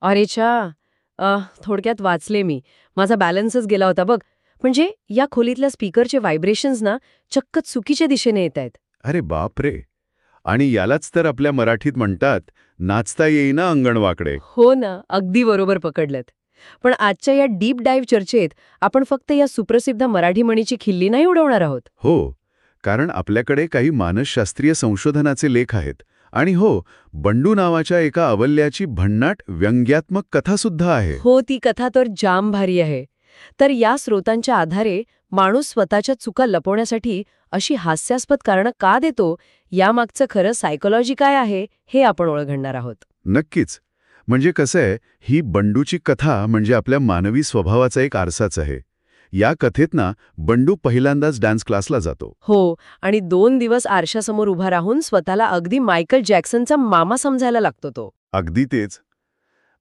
अरेच्या! थोडक्यात वाचले मी. माझा बॅलन्सच गेला होता बघ. म्हणजे या खोलीतल्या स्पीकरचे व्हायब्रेशन्स ना चक्क चुकीच्या दिशेने येत आहेत. अरे बापरे. आणि यालाच तर आपल्या मराठीत म्हणतात, नाचता येईना अंगण वाकडे. हो ना, अगदी बरोबर पकडलत. पण आजच्या या डीप डाईव्ह चर्चेत आपण फक्त या सुप्रसिद्ध मराठी म्हणीची खिल्ली नाही उडवणार आहोत. हो, कारण आपल्याकडे काही मानसशास्त्रीय संशोधनाचे लेख आहेत. आणि हो, बंडू नावाच्या एका अवल्याची भन्नाट व्यंग्यात्मक कथासुद्धा आहे. हो, ती कथा तर जाम भारी आहे. तर या स्रोतांच्या आधारे माणूस स्वतःच्या चुका लपवण्यासाठी अशी हास्यास्पद कारणं का देतो, यामागचं खरं सायकोलॉजी काय आहे, हे आपण ओळखणार आहोत. नक्कीच. म्हणजे कसं आहे, ही बंडूची कथा म्हणजे आपल्या मानवी स्वभावाचा एक आरसाच आहे. या कथेत ना बंडू पहिल्यांदाच डान्स क्लासला जातो. हो, आणि 2 दिवस आरशासमोर उभा राहून स्वतःला अगदी मायकल जॅक्सनचा मामा समजायला लागतो तो. अगदी तेच.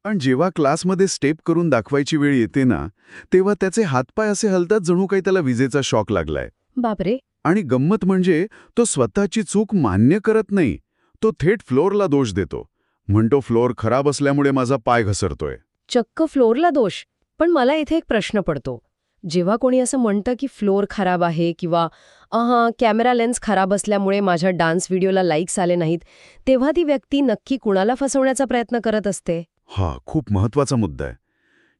पण जेव्हा क्लासमध्ये स्टेप करून दाखवायची वेळ येते ना, तेव्हा त्याचे हातपाय असे हलतात जणू काही त्याला विजेचा शॉक लागलाय. बापरे! आणि गंमत म्हणजे तो स्वतःची चूक मान्य करत नाही. तो थेट फ्लोअरला दोष देतो. म्हणतो फ्लोअर खराब असल्यामुळे माझा पाय घसरतोय. चक्क फ्लोअरला दोष. पण मला इथे एक प्रश्न पडतो. जेव्हा कोणी असं म्हणतं की फ्लोअर खराब आहे किंवा कॅमेरा लेन्स खराब असल्यामुळे माझ्या डान्स व्हिडिओला लाईक्स आले नाहीत, तेव्हा ती व्यक्ती नक्की कुणाला फसवण्याचा प्रयत्न करत असते? हा खूप महत्वाचा मुद्दा आहे.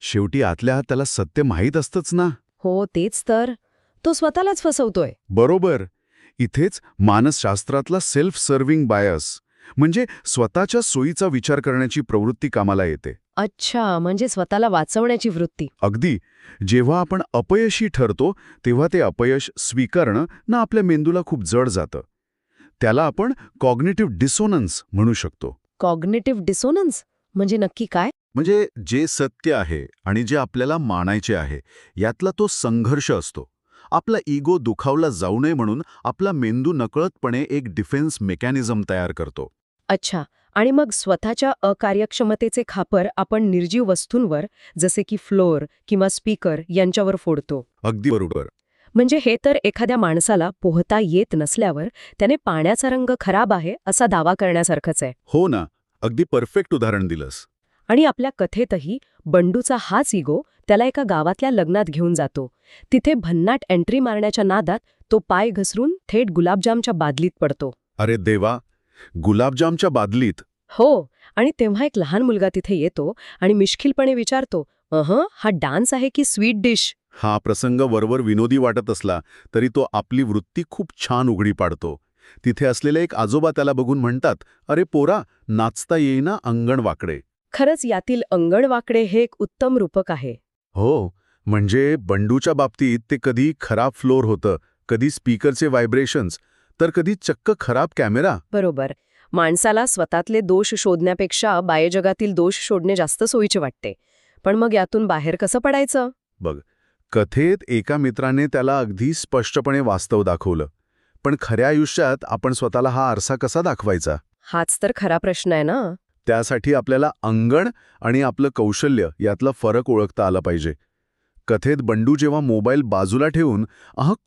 शेवटी आतल्या आत त्याला सत्य माहीत असतंच ना. हो, तेच तर. तो स्वतःलाच फसवतोय. बरोबर. इथेच मानसशास्त्रातला सेल्फ सर्व्हिंग बायस म्हणजे स्वतःच्या सोयीचा विचार करण्याची प्रवृत्ती कामाला येते. अच्छा, म्हणजे स्वतःला वाचवण्याची वृत्ती. अगदी. जेव्हा आपण अपयशी ठरतो तेव्हा ते अपयश स्वीकारणं ना आपल्या मेंदूला खूप जड जातं. त्याला आपण कॉग्निटिव्ह डिसोनन्स म्हणू शकतो. कॉग्निटिव्ह डिसोनन्स म्हणजे नक्की काय? म्हणजे जे सत्य आहे आणि जे आपल्याला मानायचे आहे यातला तो संघर्ष असतो. आपला इगो दुखावला जाऊ नये म्हणून आपला मेंदू नकळतपणे एक डिफेन्स मेकॅनिझम तयार करतो. अच्छा, आणि मग स्वतःच्या अकार्यक्षमतेचे खापर आपण निर्जीव वस्तूंवर, जसे की फ्लोअर किंवा स्पीकर यांच्यावर फोडतो. अगदी बरोबर. म्हणजे हे तर एखाद्या माणसाला पोहता येत नसल्यावर त्याने पाण्याचा रंग खराब आहे असा दावा करण्यासारखंच आहे. हो ना, अगदी परफेक्ट उदाहरण दिलंस. आणि आपल्या कथेतही बंडूचा हाच इगो त्याला एका गावातल्या लग्नात घेऊन जातो. तिथे भन्नाट एंट्री मारण्याच्या नादात तो पाय घसरून थेट गुलाबजामच्या बादलीत पडतो. अरे देवा, गुलाबजामच्या बादलीत. हो, आणि तेव्हा एक लहान मुलगा तिथे येतो आणि मिश्किलपणे विचारतो, हा डान्स आहे की स्वीट डिश? हा प्रसंग वरवर विनोदी वाटत असला तरी तो आपली वृत्ती खूप छान उघडी पाडतो. तिथे असलेले एक आजोबा त्याला बघून म्हणतात, अरे पोरा, नाचता येईना अंगण वाकडे. खरंच यातील अंगणवाकडे हे एक उत्तम रूपक आहे. हो, म्हणजे बंडूच्या बाबतीत ते कधी खराब फ्लोर होतं, कधी स्पीकरचे व्हायब्रेशन्स, तर कधी चक्क खराब कॅमेरा. बरोबर. माणसाला स्वतःतले दोष शोधण्यापेक्षा बाह्यजगातील दोष शोधणे जास्त सोयीचे वाटते. पण मग यातून बाहेर कसं पडायचं? बघ, कथेत एका मित्राने त्याला अगदी स्पष्टपणे वास्तव दाखवलं. पण खऱ्या आयुष्यात आपण स्वतःला हा आरसा कसा दाखवायचा? हाच तर खरा प्रश्न आहे ना. त्यासाठी आपल्याला अंगण आणि आपलं कौशल्य यातला फरक ओळखता आला पाहिजे. कथेत बंडू जेव्हा मोबाईल बाजूला ठेवून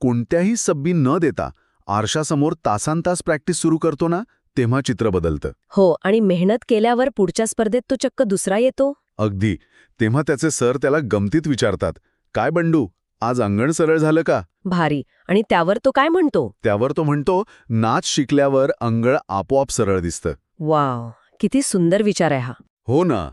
कोणत्याही सब्बी न देता आरशासमोर तासांतास प्रॅक्टिस सुरू करतो ना, तेव्हा चित्र बदलतं. हो, आणि मेहनत केल्यावर पुढच्या स्पर्धेत तो चक्क दुसरा येतो. अगदी. तेव्हा त्याचे सर त्याला गमतीत विचारतात, काय बंडू, आज अंगण सरळ झालं का? भारी. आणि त्यावर तो काय म्हणतो? त्यावर तो म्हणतो, नाच शिकल्यावर अंगण आपोआप सरळ दिसतं. वाव, किती सुंदर विचार आहे हा. हो ना.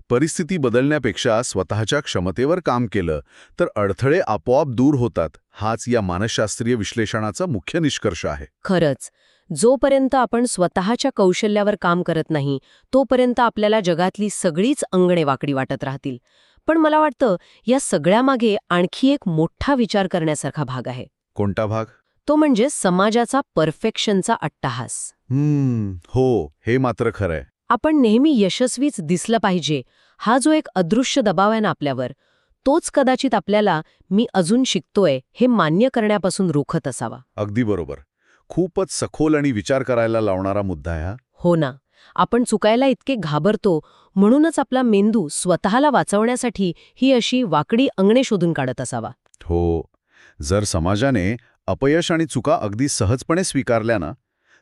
परिस्थिती बदलण्यापेक्षा स्वतःच्या क्षमतेवर काम केलं तर अडथळे आपोआप दूर होतात. हाच या मानसशास्त्रीय विश्लेषणाचा मुख्य निष्कर्ष आहे. खरंच, जोपर्यंत आपण स्वतःच्या कौशल्यावर काम करत नाही, तोपर्यंत आपल्याला जगातली सगळीच अंगणे वाकडी वाटत राहतील. पण मला वाटतं या सगळ्यामागे आणखी एक मोठा विचार करण्यासारखा भाग आहे. कोणता भाग? तो म्हणजे समाजाचा परफेक्शनचा अट्टाहास. हो, हे मात्र खरंय. आपण नेहमी यशस्वीच दिसलं पाहिजे, हा जो एक अदृश्य दबाव आहे ना आपल्यावर, तोच कदाचित आपल्याला मी अजून शिकतोय हे मान्य करण्यापासून रोखत असावा. अगदी बरोबर. खूपच सखोल आणि विचार करायला लावणारा मुद्दा आहे हा. हो ना, आपण चुकायला इतके घाबरतो म्हणूनच आपला मेंदू स्वतःला वाचवण्यासाठी ही अशी वाकडी अंगणे शोधून काढत असावा. हो. जर समाजाने अपयश आणि चुका अगदी सहजपणे स्वीकारल्या ना,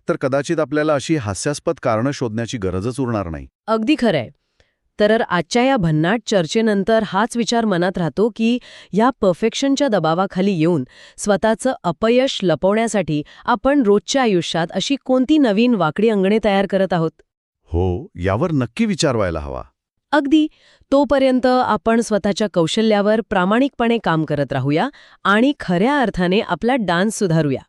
तर कदाचित आपल्याला अशी हास्यास्पद कारणं शोधण्याची गरजच उरणार नाही. अगदी खरंय. तर आजच्या या भन्नाट चर्चेनंतर हाच विचार मनात राहतो की या परफेक्शनच्या दबावाखाली येऊन स्वतःचं अपयश लपवण्यासाठी आपण रोजच्या आयुष्यात अशी कोणती नवीन वाकडी अंगणे तयार करत आहोत? हो, यावर नक्की विचार व्हायला हवा. अगदी. तोपर्यंत आपण स्वतःच्या कौशल्यावर प्रामाणिकपणे काम करत राहूया आणि खऱ्या अर्थाने आपला डान्स सुधारूया.